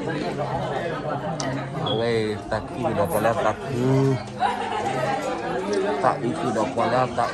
Oke, taki udah boleh taki. Tak itu udah boleh tak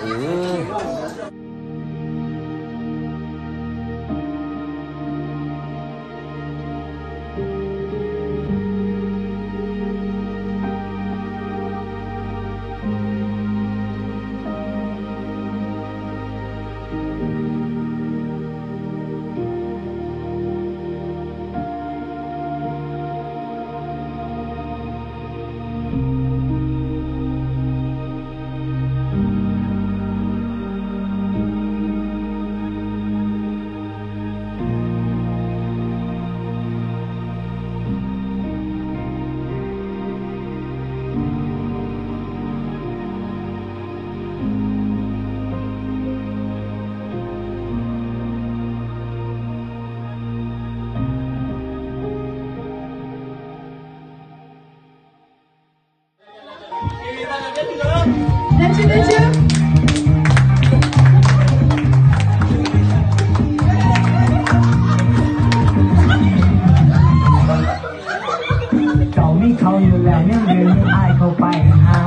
เขาอยู่แล้วยังเดินอายเข้าไปหา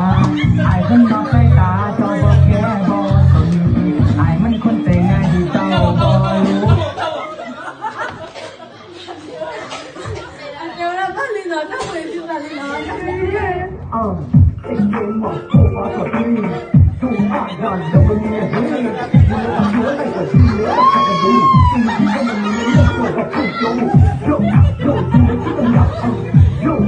อายคนนอกสายตาเจ้าบ่แค่บ่สนอายมันคนใจง่ายที่เจ้าบ่รู้เดี๋ยวเราต้องลีนอนต้องเลยที่จะลีนอนเอ็กเกมบอกโอ้มาสดที่ถูกมากงานเดี๋ยวมันมีอะไรมันต้องทำอะไรกับที่แล้วใครจะดูสิ่งที่มันมีเรื่องสวยกับผู้ชมโยกโยกที่มันที่ต้องอยากโยก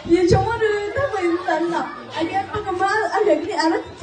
你什么的都没人了，哎呀，这个妈，俺这个俺那姐。